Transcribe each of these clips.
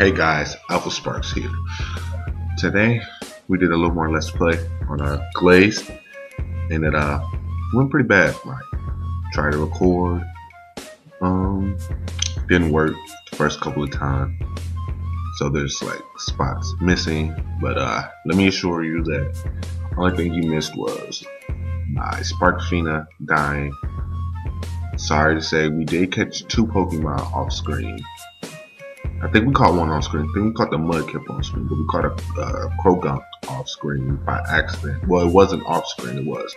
Hey guys, AlphaSparks here. Today we did a little more Let's Play on Glazed, and it went pretty bad. Like, tried to record, didn't work the first couple of times, so there's like spots missing. But let me assure you that the only thing you missed was my Spark Fina dying. Sorry to say, we did catch 2 Pokemon off screen. I think we caught one on screen. I think we caught the Mudkip on screen, but we caught a Krogunk off screen by accident. Well, it wasn't off screen. It was.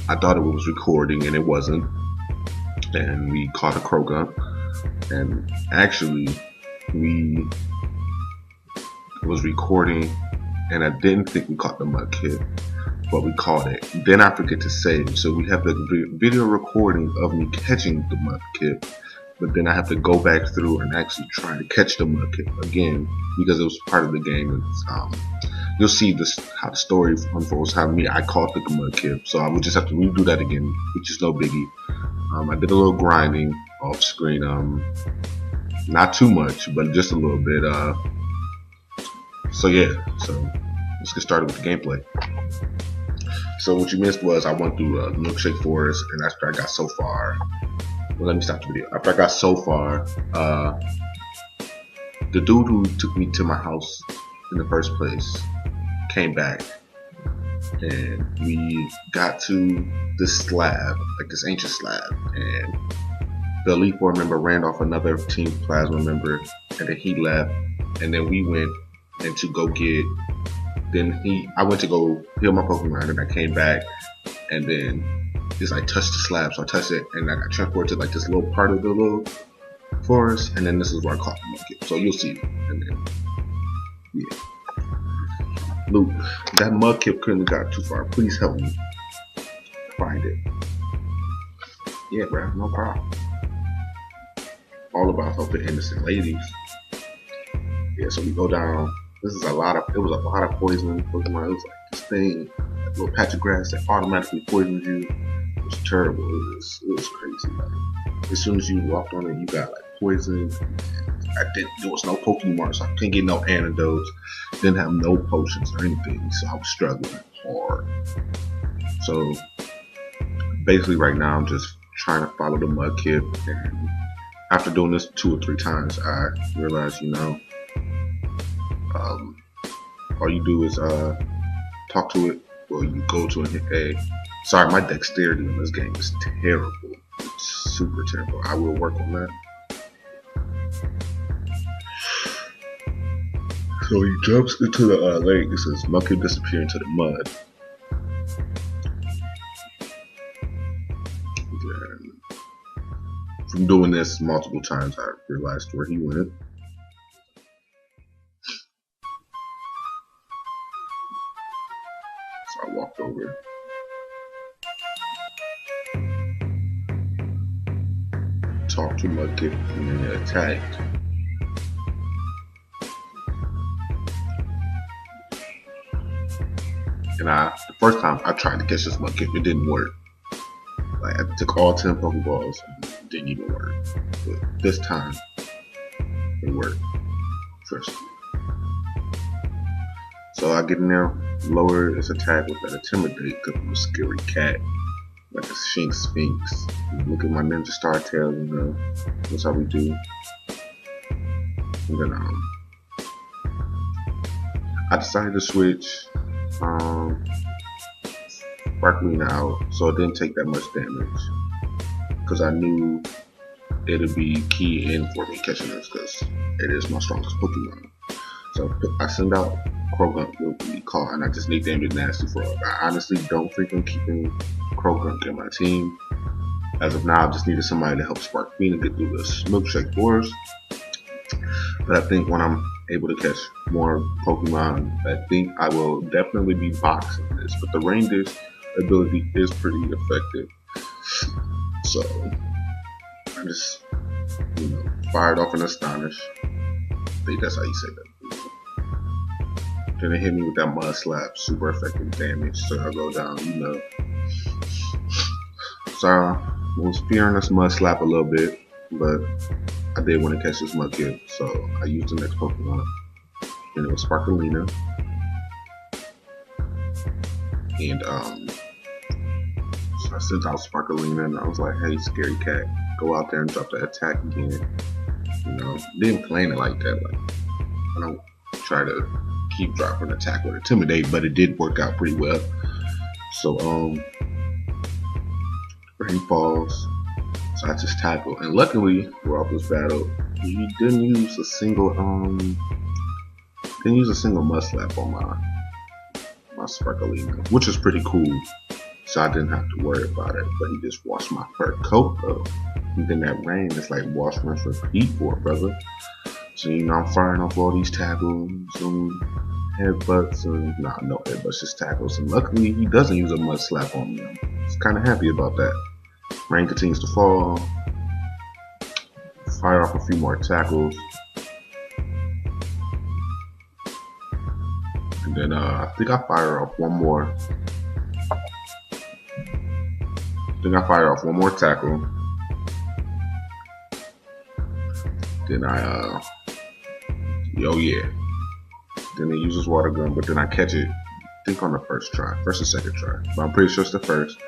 I thought it was recording, and it wasn't. And we caught a Krogunk, and actually, we was recording, and I didn't think we caught the Mudkip, but we caught it. Then I forget to save, so we have the video recording of me catching the Mudkip. But then I have to go back through and actually try to catch the Mudkip again because it was part of the game. You'll see this how the story unfolds. How I caught the Mudkip, so I would just have to redo that again, which is no biggie. I did a little grinding off screen, not too much, but just a little bit. So yeah, so let's get started with the gameplay. So what you missed was I went through Milkshake Forest, and after I got so far. Well, let me stop the video. After I got so far, the dude who took me to my house in the first place came back, and we got to this slab, like this ancient slab, and the Elite Four member ran off another Team Plasma member, and then he left, and then we went and to go get. I went to go heal my Pokemon, and I came back, and then. Just like touched the slab, so I touched it, and I got transported to like this little part of the little forest, and then this is where I caught the Mudkip. So you'll see, and then yeah, Luke, that Mudkip couldn't have got too far. Please help me find it. Yeah, bro, no problem. All about helping innocent ladies. Yeah, so we go down. It was a lot of poison Pokemon. It was like this thing, that little patch of grass that automatically poisons you. It was terrible. It was crazy. Like, as soon as you walked on it, you got like poison. There was no Pokemon, so I couldn't get no antidotes. Didn't have no potions or anything, so I was struggling hard. So basically, right now I'm just trying to follow the Mudkip. And after doing this 2 or 3 times, I realized, all you do is talk to it, or you go to it. Sorry, my dexterity in this game is terrible. It's super terrible. I will work on that. So he jumps into the lake. It says Mudkip disappear into the mud. Then, from doing this multiple times, I realized where he went. So I walked over. Talked to Mudkip and then attacked. And the first time I tried to catch this Mudkip, it didn't work. Like, I took all 10 Pokeballs and it didn't even work. But this time, it worked. Trust me. So I get in there, lower its attack with that Intimidate because I'm a scary cat. Like a Sphinx. Look at my Ninja Star tail, that's how we do. And then I decided to switch Sparkling out, so it didn't take that much damage. Because I knew it'd be key in for me catching this, because it is my strongest Pokemon. So I send out Krogunk will be caught, and I just nicknamed it Nasty Frog. I honestly don't think I'm keeping Krogunk in my team. As of now, I just needed somebody to help Spark Fina get through this Milkshake Forest. But I think when I'm able to catch more Pokemon, I think I will definitely be boxing this. But the Rain Dish ability is pretty effective. So I just, fired off an Astonish. I think that's how you say that. Then it hit me with that Mud Slap, super effective damage, so I go down, So I was fearing this Mud Slap a little bit, but I did want to catch this Mudkip, so I used the next Pokemon, and it was Sparkalina. And so I sent out Sparkalina, and I was like, "Hey, Scary Cat, go out there and drop the attack again." You know, didn't plan it like that. Like, I don't try to keep dropping attack with Intimidate, but it did work out pretty well. So he falls. So I just tackle, and luckily throughout this battle, he didn't use a single mud slap on my Sparkalina, which is pretty cool. So I didn't have to worry about it. But he just washed my fur coat though. And then that rain is like wash, rinse, repeat for it, brother. So you know I'm firing off all these tackles and headbutts, and no headbutts, just tackles. And luckily he doesn't use a mud slap on me. I'm just kind of happy about that. Rain continues to fall. Fire off a few more tackles. And then I think I fire off one more. Tackle. Then I Then it uses water gun, but then I catch it, I think on the first or second try. But I'm pretty sure it's the first.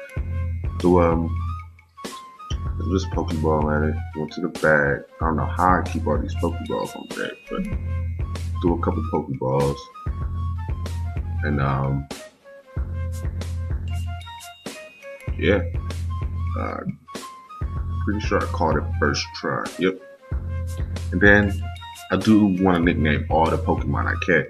So just Pokeball at it, went to the bag. I don't know how I keep all these Pokeballs on deck, but threw a couple Pokeballs. And pretty sure I caught it first try. Yep. And then I do want to nickname all the Pokemon I catch.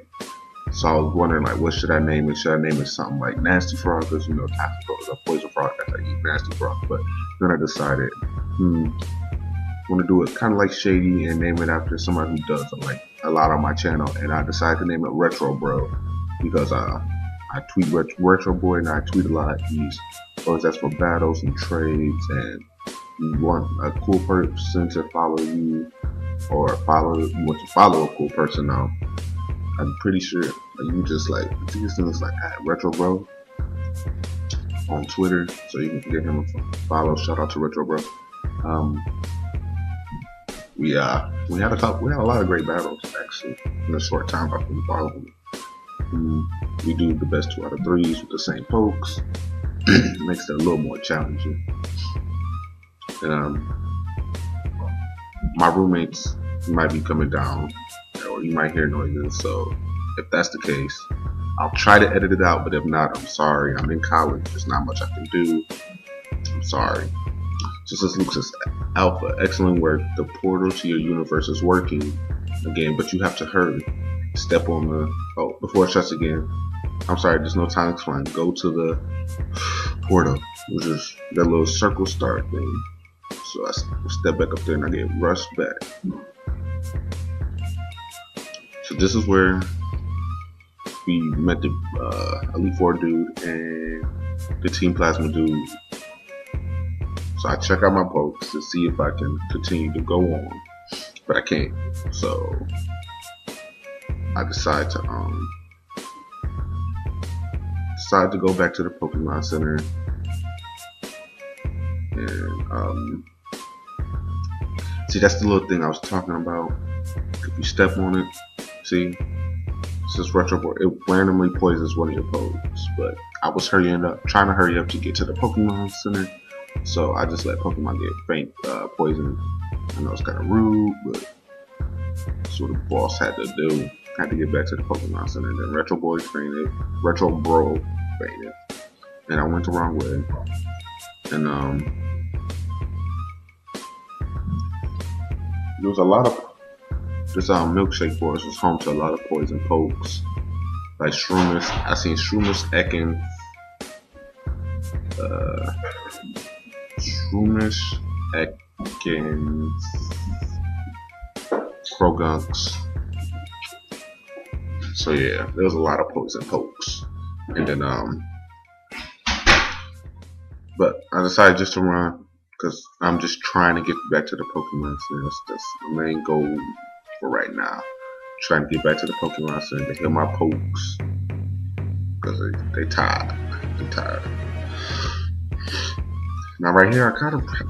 So I was wondering, like, what should I name it? Should I name it something like Nasty Frog? Because, you know, Tactical is a poison frog that I eat, Nasty Frog. But then I decided, want to do it kind of like Shady and name it after somebody who does like a lot on my channel. And I decided to name it Retro Bro because I tweet Retro Boy, and I tweet a lot. He's always that's for battles and trades, and you want a cool person to follow you, or you want to follow a cool person now. I'm pretty sure you just like, I think his name is like Retro Bro on Twitter, so you can get him a follow. Shout out to Retro Bro. We had a lot of great battles actually in a short time. I've been following. We do the best 2 out of 3s with the same folks. Makes it a little more challenging. And my roommates might be coming down, or you might hear noises. So if that's the case, I'll try to edit it out. But if not, I'm sorry. I'm in college. There's not much I can do. I'm sorry. Just as Luke says, Alpha, excellent work. The portal to your universe is working again, but you have to hurry. Step on the before it shuts again. I'm sorry, there's no time to explain. Go to the portal, which is that little circle start thing. So I step back up there and I get rushed back. So this is where we met the Elite Four dude and the Team Plasma dude. So I check out my pokes to see if I can continue to go on, but I can't. So I decide to go back to the Pokemon Center, and see, that's the little thing I was talking about. If you step on it, see, it's just Retro Boy. It randomly poisons one of your pokes, but I was trying to hurry up to get to the Pokemon Center, so I just let Pokemon get faint poisoned. I know it's kind of rude, but that's what the boss had to do. Had to get back to the Pokemon Center. Then Retro Bro fainted, and I went the wrong way. And there was a lot of this milkshake forest was home to a lot of poison pokes, like Shroomish. I seen Shroomish, Ekans, Krogunks. So yeah, there was a lot of poison pokes, and then but I decided just to run because I'm just trying to get back to the Pokemon Center. That's the main goal for right now. Trying to get back to the Pokemon Center to heal my pokes because they tired. They're tired. Now right here, I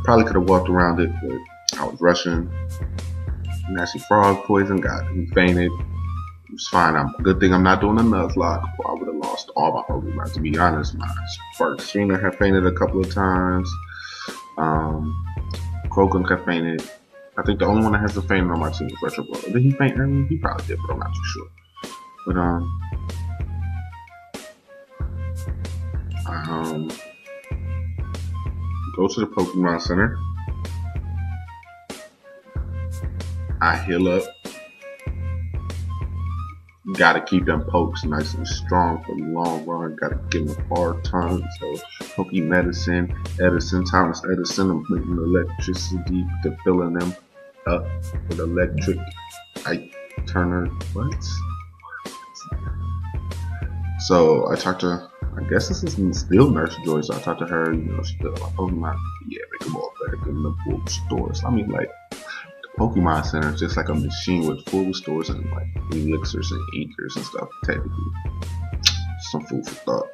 probably could have walked around it, but I was rushing. nasty frog poison. He fainted. It was fine. Good thing I'm not doing a Nuzlocke, or I would have lost all my Pokemon. To be honest, my Sparkina had fainted a couple of times. Croagunk had fainted. I think the only one that hasn't fainted on my team is Retro Ball. Did he faint? I mean, he probably did, but I'm not too sure. But go to the Pokemon Center. I heal up. Gotta keep them pokes nice and strong for the long run. Gotta give them a hard time. So, Poke Medicine, Edison, Thomas Edison, I'm putting electricity to filling them up with electric. Turner, what? So I talked to, I guess this is still Nurse Joy. So I talked to her. You know, she's still like Pokemon. Yeah, make them all better. Give them the full restores. I mean, like, Pokemon Center is just like a machine with full restores and like elixirs and ethers and stuff. Technically, some food for thought.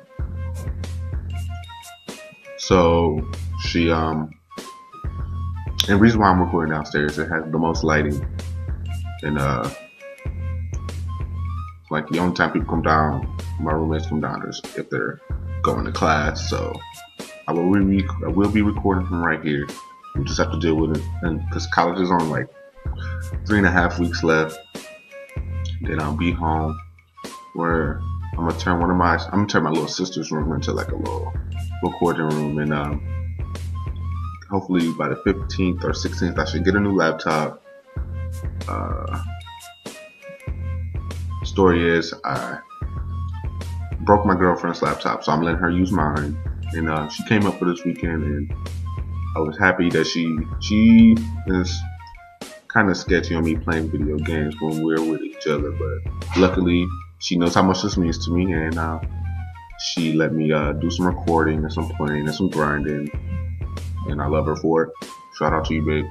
So she and the reason why I'm recording downstairs, it has the most lighting, and like the only time people come down, my roommates come down is if they're going to class. So I will be recording from right here. We just have to deal with it, and because college is on like 3.5 weeks left, then I'll be home. Where I'm gonna turn my little sister's room into like a little recording room, and hopefully by the 15th or 16th I should get a new laptop. Story is I broke my girlfriend's laptop, so I'm letting her use mine, and she came up for this weekend, and I was happy that she is kind of sketchy on me playing video games when we're with each other, but luckily she knows how much this means to me, and she let me do some recording and some playing and some grinding, and I love her for it. Shout out to you, babe.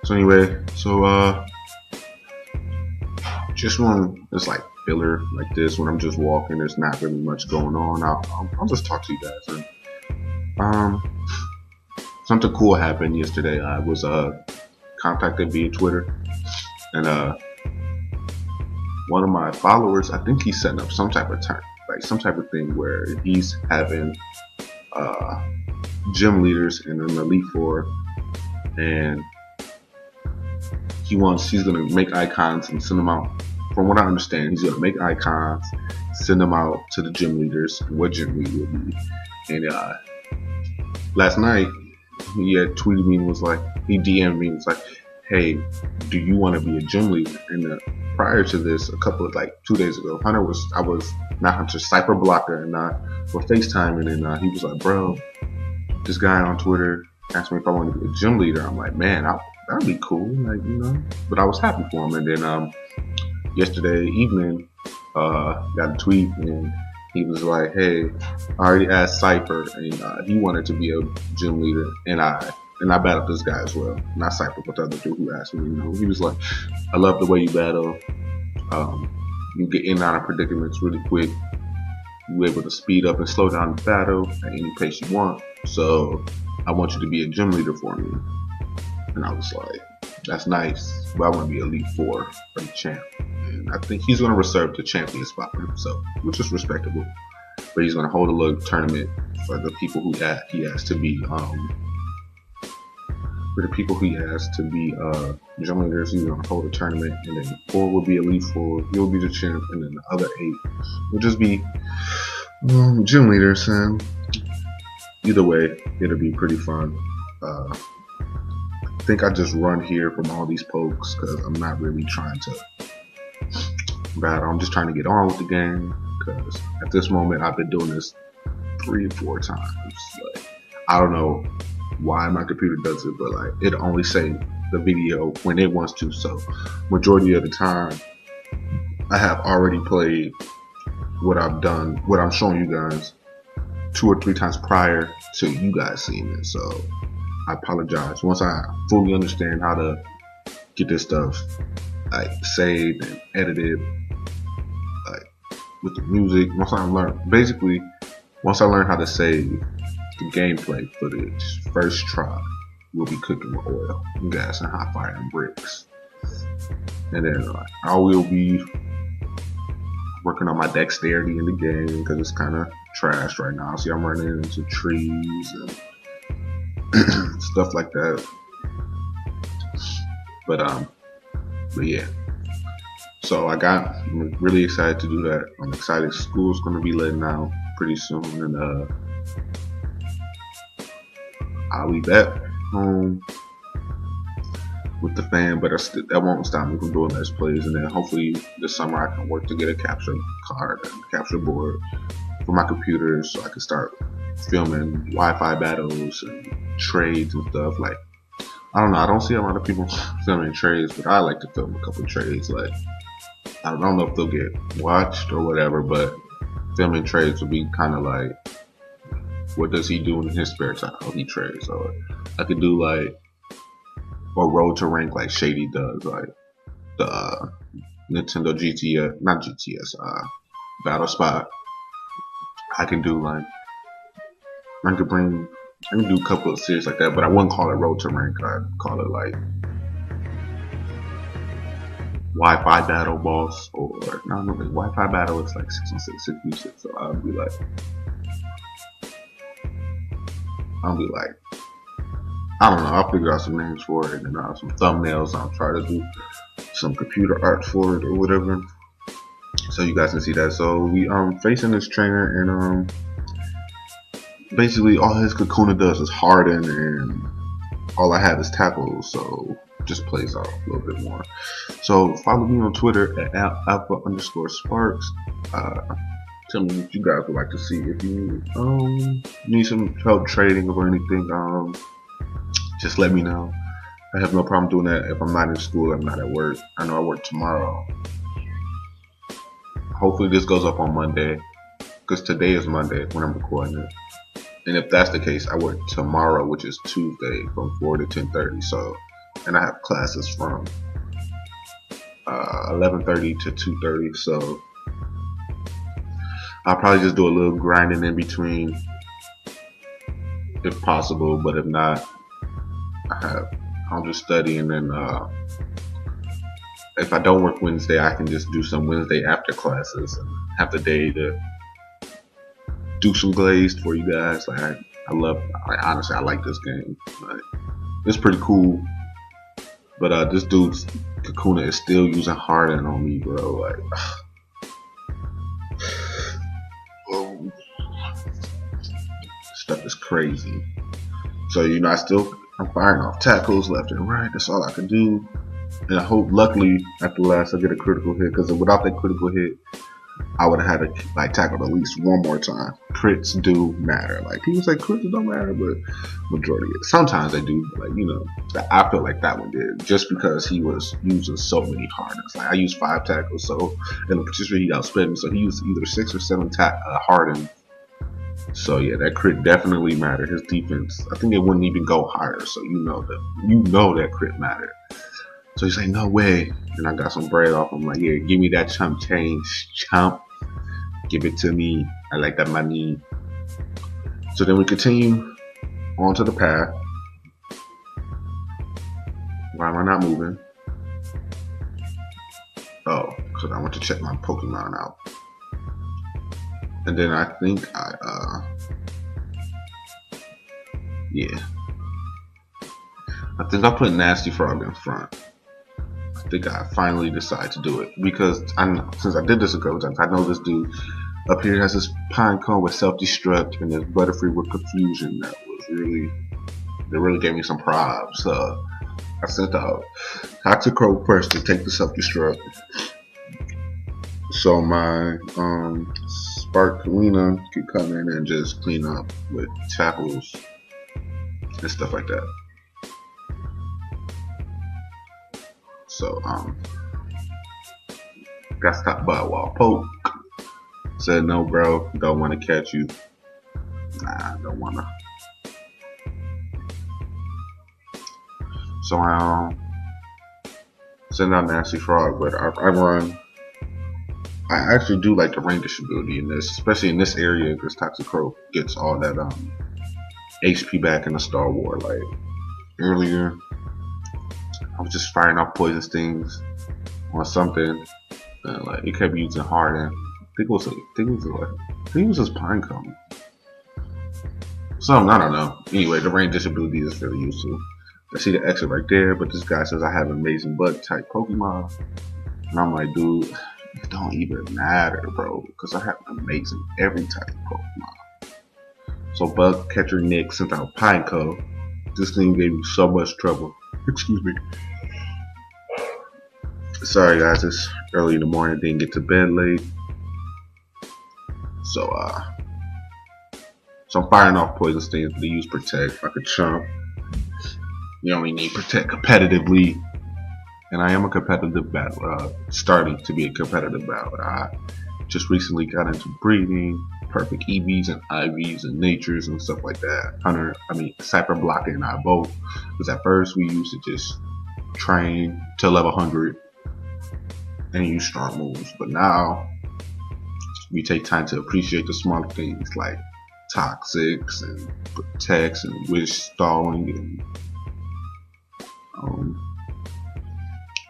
So anyway, just when it's like filler like this, when I'm just walking, there's not really much going on, I'll just talk to you guys. And something cool happened yesterday. I was contacted via Twitter, and one of my followers, I think he's setting up some type of some type of thing where he's having gym leaders in an Elite Four, and he's gonna make icons and send them out. From what I understand, he's gonna make icons, send them out to the gym leaders, what gym leader will be. And last night he had tweeted me and was like, he DM'd me and was like, hey, do you want to be a gym leader? And prior to this, a couple of 2 days ago, Cypher Blocker, and we're FaceTiming, and he was like, bro, this guy on Twitter asked me if I wanted to be a gym leader. I'm like, man, that'd be cool, but I was happy for him. And then yesterday evening, got a tweet, and he was like, hey, I already asked Cypher, and he wanted to be a gym leader, and I battled this guy as well. Not Cypher, but the other dude who asked me. He was like, I love the way you battle. You get in and out of predicaments really quick. You're able to speed up and slow down the battle at any pace you want. So I want you to be a gym leader for me. And I was like, that's nice, but I want to be Elite Four for the champ. And I think he's going to reserve the champion spot for himself, which is respectable. But he's going to hold a little tournament for the people who he has to be. For the people he has to be gym leaders, he's going to hold a tournament, and then 4 will be Elite Four. He'll be the champ, and then the other 8 will just be gym leaders. And either way, it'll be pretty fun. I think I just run here from all these pokes because I'm not really trying to battle. I'm just trying to get on with the game, because at this moment I've been doing this 3 or 4 times. I don't know why my computer does it, but it only saves the video when it wants to. So majority of the time I have already played what I've done, what I'm showing you guys 2 or 3 times prior to you guys seeing it. So I apologize. Once I fully understand how to get this stuff saved and edited, with the music, once I learn how to save the gameplay footage first try, we'll be cooking with oil, gas, and hot fire and bricks. And then I will be working on my dexterity in the game because it's kind of trash right now. See, I'm running into trees and stuff like that. But yeah. So I'm really excited to do that. I'm excited. School's gonna be letting out pretty soon, and I'll be back home with the fam, but that won't stop me from doing Let's Plays. And then hopefully this summer I can work to get a capture card and capture board for my computer so I can start filming Wi-Fi battles and trades and stuff. Like, I don't know, I don't see a lot of people filming trades, but I like to film a couple trades. Like, I don't know if they'll get watched or whatever, but filming trades would be kind of like, what does he do in his spare time? Oh, he trades. Or I could do like or road to rank like Shady does, like the Nintendo GTS, not GTS, Battle Spot. I can do like, I can do a couple of series like that, but I wouldn't call it road to rank. I'd call it like Wi-Fi battle boss, or no, Wi-Fi battle is like 616, 6v6. So I'll be like, I don't know, I'll figure out some names for it, and then some thumbnails. I'll try to do some computer art for it or whatever, so you guys can see that. So we facing this trainer, and basically all his Kakuna does is harden, and all I have is tackles, so just plays out a little bit more. So follow me on Twitter at Alpha_Sparks. Tell me what you guys would like to see. If you need some help trading or anything, just let me know. I have no problem doing that. If I'm not in school, I'm not at work. I know I work tomorrow. Hopefully this goes up on Monday, because today is Monday when I'm recording it. And if that's the case, I work tomorrow, which is Tuesday, from 4 to 10:30. So, and I have classes from 11:30 to 2:30. So I'll probably just do a little grinding in between, if possible. But if not, I'll just study, and then if I don't work Wednesday, I can just do some Wednesday after classes and have the day to do some Glazed for you guys. Like honestly, I like this game. Like, it's pretty cool. But this dude's Kakuna is still using harden on me, bro. Like, stuff is crazy. So I'm firing off tackles left and right. That's all I can do. And I hope, luckily, at the last, I get a critical hit. Because without that critical hit, I would have had to like tackle at least one more time. Crits do matter. Like, people say crits don't matter, but majority of it. Sometimes they do. Like, you know, I feel like that one did, just because he was using so many hardens. Like, I used 5 tackles, so in the particular he outsped me. So he used either 6 or 7 hardens. So yeah, that crit definitely mattered. His defense, I think it wouldn't even go higher. So you know that crit mattered. So he's like, no way. And I got some bread off him. Like, yeah, give me that chump change, chump. Give it to me. I like that money. So then we continue on to the path. Why am I not moving? Oh, because I want to check my Pokemon out. And then I think yeah. I think I put Nasty Frog in front. I think I finally decided to do it, because since I did this a couple times, I know this dude up here has this Pine Cone with self-destruct and this Butterfree with confusion. That really gave me some props. I sent out Toxicroak first to take the self-destruct. So my Sparkalina could come in and just clean up with tackles and stuff like that. So got stopped by a wall poke. Said, no bro, don't want to catch you. Nah, I don't wanna. So I send out Nasty Frog, but I run. I actually do like the range ability in this, especially in this area, because Toxicroak gets all that HP back in the Star War. Like, earlier. I was just firing off poison stings on something, and like it kept using harden. I think it was just pine cone. Something, I don't know. Anyway, the range disability is really useful. I see the exit right there, but this guy says I have amazing bug type Pokemon. And I'm like, dude, it don't even matter, bro, because I have amazing every type Pokemon. So bug catcher Nick sent out Pineco. This thing gave me so much trouble. Excuse me. Sorry guys, it's early in the morning, didn't get to bed late. So I'm firing off poison stings to use protect like a chump. You only need protect competitively, and I am a competitive battler, starting to be a competitive battler. I just recently got into breeding, perfect EVs and IVs and natures and stuff like that. Cypher Blocker and I both, because at first we used to just train to level 100 and use strong moves, but now we take time to appreciate the small things like toxics and protects and wish stalling and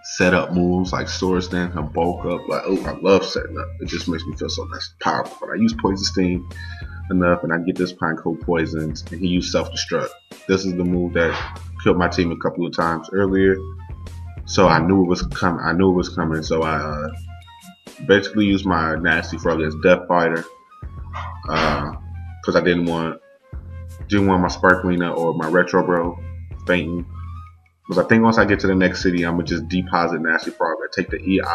set up moves like sword stance and bulk up. Like, oh, I love setting up. It just makes me feel so nice and powerful. But I use poison sting enough and I get this pine cold poisons and he used self-destruct. This is the move that killed my team a couple of times earlier, so I knew it was coming. So I basically used my nasty frog as Death Fighter because I didn't want my Sparklina or my Retro Bro fainting. Because I think once I get to the next city, I'm gonna just deposit Nasty Frog. I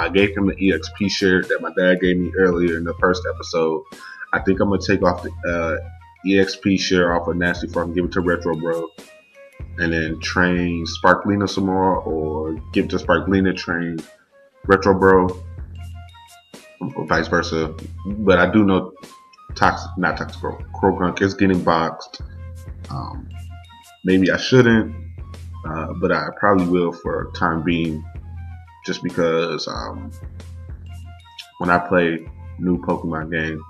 gave him the EXP share that my dad gave me earlier in the first episode. I think I'm gonna take off the EXP share off of Nasty Frog and give it to Retro Bro, and then train Sparklina some more, or give it to Sparklina, train Retro Bro, or vice versa. But I do know Krogunk is getting boxed. Maybe I shouldn't. But I probably will for time being, just because when I play new Pokemon games,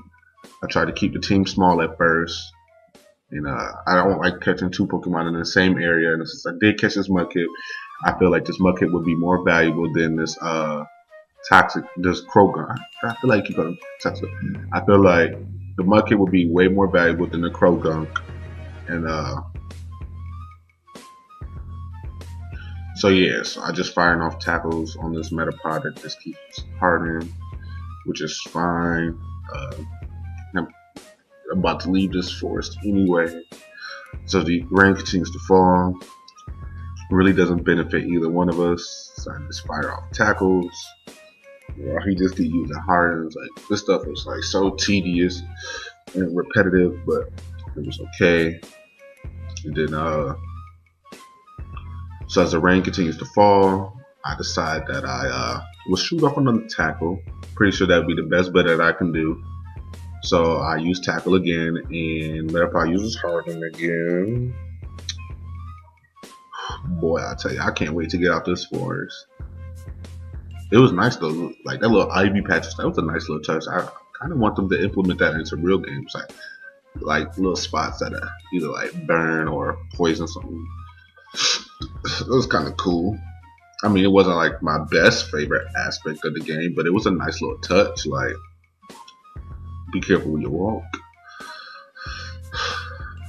I try to keep the team small at first, and I don't like catching two Pokemon in the same area. And since I did catch this Mudkip, I feel like this Mudkip would be more valuable than this Krogunk. I feel like I feel like the Mudkip would be way more valuable than the Krogunk, and so yeah, so I just firing off tackles on this Metapod that just keeps hardening, which is fine. I'm about to leave this forest anyway, so the rain continues to fall. Really doesn't benefit either one of us, so I just fire off tackles. Well, he just keep using hardens. Like, this stuff was like so tedious and repetitive, but it was okay. And then so as the rain continues to fall, I decide that I will shoot off another tackle. Pretty sure that would be the best bet that I can do. So I use tackle again, and Metapod uses harden again. Boy, I tell you, I can't wait to get out this forest. It was nice though, like that little Ivy patch. That was a nice little touch. I kind of want them to implement that into real games, like little spots that either like burn or poison something. It was kind of cool. I mean, it wasn't like my best favorite aspect of the game, but it was a nice little touch. Like, be careful when you walk.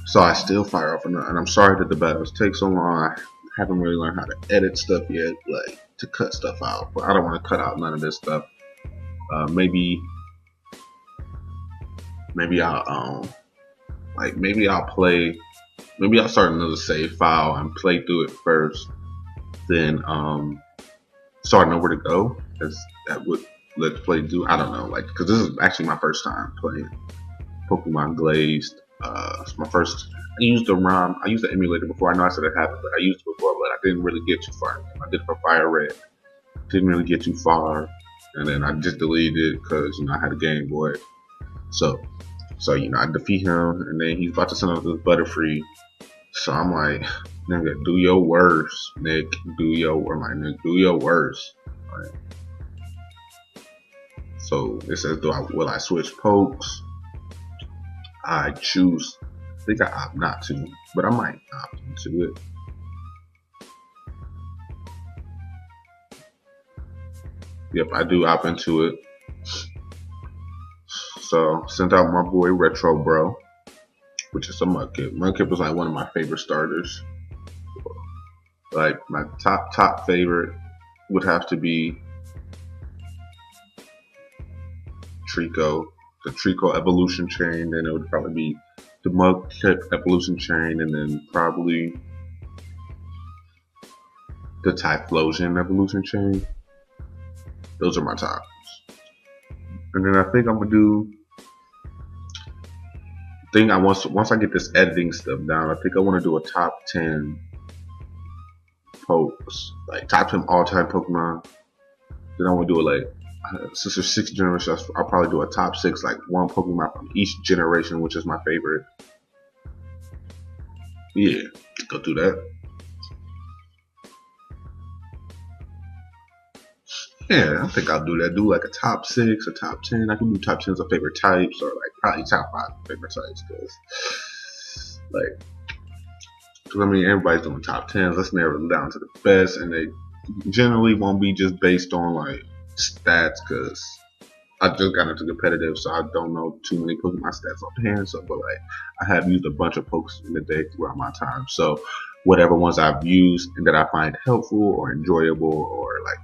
So I still fire off, and I'm sorry that the battles take so long. I haven't really learned how to edit stuff yet, like to cut stuff out. But I don't want to cut out none of this stuff. Maybe I'll start another save file and play through it first, then start know where to go, as that would let the play do. I don't know, like, because this is actually my first time playing Pokemon Glazed. It's my first. I used the emulator before. I know I said it happened, but I used it before, but I didn't really get too far. I did it for Fire Red, didn't really get too far, and then I just deleted it because I had a Game Boy. So I defeat him, and then he's about to send out this Butterfree. So I'm like, nigga, do your worst, Nick. Do your worst. Right. So it says, will I switch pokes? I choose. I think I opt not to, but I might opt into it. Yep, I do opt into it. So sent out my boy Retro Bro, which is a Mudkip. Mudkip was like one of my favorite starters. Like my top favorite would have to be Trico, the Trico evolution chain. Then it would probably be the Mudkip evolution chain, and then probably the Typhlosion evolution chain. Those are my tops. And then I think I'm gonna do. Once I get this editing stuff down, I think I want to do a top 10 pokes, like top 10 all-time Pokemon. Then I want to do it like since there's 6 generations, I'll probably do a top 6, like one Pokemon from each generation, which is my favorite. Yeah, go do that. Yeah, I think I'll do that. Do like a top 6, a top 10. I can do top 10s of favorite types, or like probably top 5 favorite types, because I mean everybody's doing top 10s. Let's narrow them down to the best, and they generally won't be just based on like stats, because I just got into competitive, so I don't know too many Pokemon stats offhand. So, but like I have used a bunch of pokes in the day throughout my time, so whatever ones I've used and that I find helpful or enjoyable or like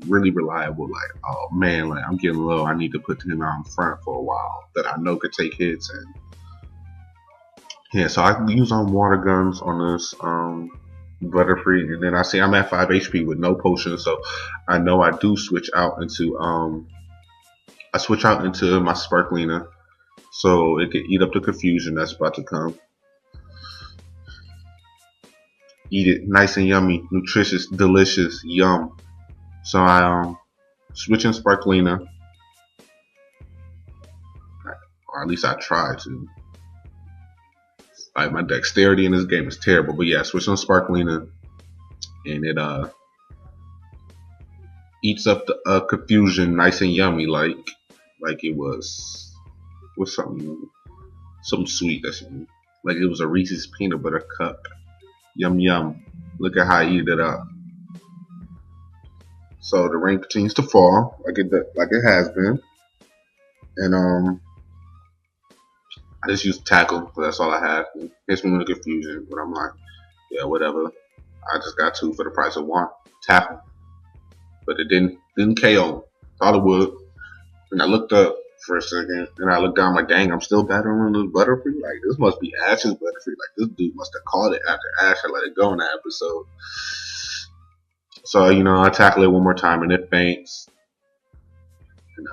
really reliable, like oh man, like I'm getting low, I need to put him out in front for a while that I know could take hits. And yeah, so I can use on water guns on this Butterfree, and then I see I'm at 5 HP with no potions, so I know I do switch out into my Sparklina, so it can eat up the confusion that's about to come. Eat it nice and yummy, nutritious, delicious, yum. So I switch in Sparklina, or at least I try to. Like my dexterity in this game is terrible, but yeah, switch on Sparklina, and it eats up the confusion nice and yummy, like it was with something sweet. That's like it was a Reese's peanut butter cup. Yum yum. Look at how I eat it up. So the rain continues to fall like it has been, and I just use tackle because that's all I have. It hits me with confusion, but I'm like, yeah, whatever. I just got 2 for the price of 1 tackle, but it didn't KO. Thought it would, and I looked up for a second, and I looked down, like, dang, I'm still battling this Butterfree. Like, this must be Ash's Butterfree. Like, this dude must have caught it after Ash had let it go in that episode. So, I tackle it one more time, and it faints. And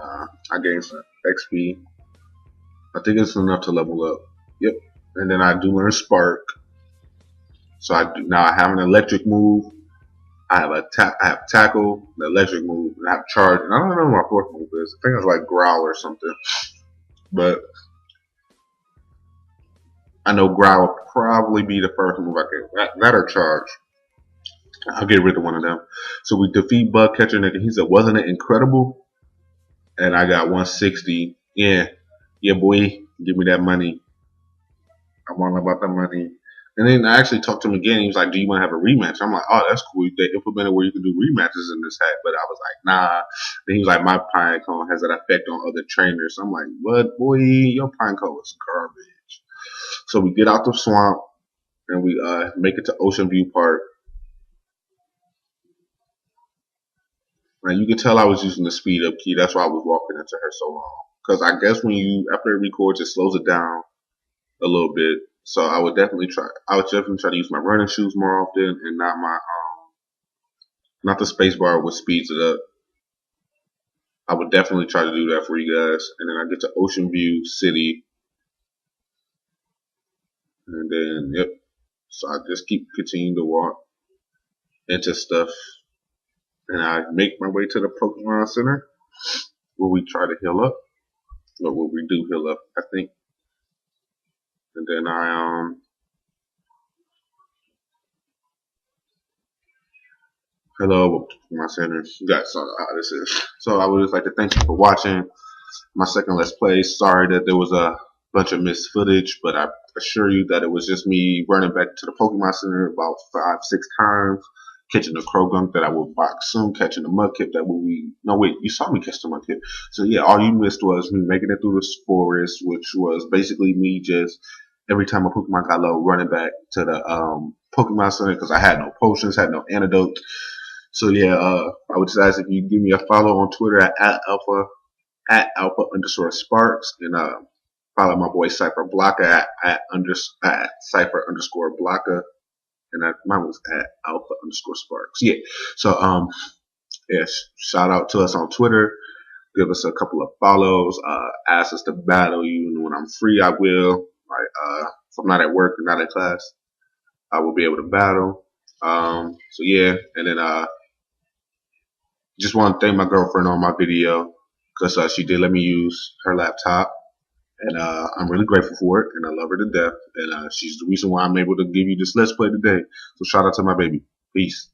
I gain some XP. I think it's enough to level up. Yep. And then I do learn Spark. So now I have an electric move. I have tackle, the electric move, and I have charge. And I don't know what my 4th move is. I think it's like growl or something. But I know growl will probably be the first move I get. That or charge. I'll get rid of one of them. So we defeat Bug Catcher Nigga. He said, wasn't it incredible? And I got 160. Yeah, boy, give me that money. I want about the money. And then I actually talked to him again. He was like, do you want to have a rematch? I'm like, oh, that's cool. They implemented where you can do rematches in this hack. But I was like, nah. Then he was like, my Pinecone has that effect on other trainers. So I'm like, what, boy? Your Pinecone is garbage. So we get out the swamp, and we make it to Ocean View Park. Now, you can tell I was using the speed up key. That's why I was walking into her so long. Because I guess after it records, it slows it down a little bit. So I would definitely try to use my running shoes more often, and not the space bar, which speeds it up. I would definitely try to do that for you guys. And then I get to Ocean View City, and then yep. So I just continuing to walk into stuff, and I make my way to the Pokemon Center where we try to heal up, or where we do heal up, I think. And then hello, my center. You guys saw how this is. So I would just like to thank you for watching my second Let's Play. Sorry that there was a bunch of missed footage, but I assure you that it was just me running back to the Pokemon Center about 5-6 times. catching the crow gunk that I will box soon, catching the mudkip that will be, no wait, you saw me catch the mudkip. So yeah, all you missed was me making it through the forest, which was basically me just, every time a Pokemon got low, running back to the Pokemon Center because I had no potions, had no antidote. So yeah, I would just ask if you give me a follow on Twitter at alpha_sparks and follow my boy Cypher Blocker at Cypher_Blocker, and mine was at alpha_sparks. Yeah. So yes, shout out to us on Twitter. Give us a couple of follows. Ask us to battle you, and when I'm free, I will. Like if I'm not at work or not at class, I will be able to battle. So yeah, and then just want to thank my girlfriend on my video because she did let me use her laptop, and I'm really grateful for it, and I love her to death, and she's the reason why I'm able to give you this Let's Play today. So shout out to my baby. Peace.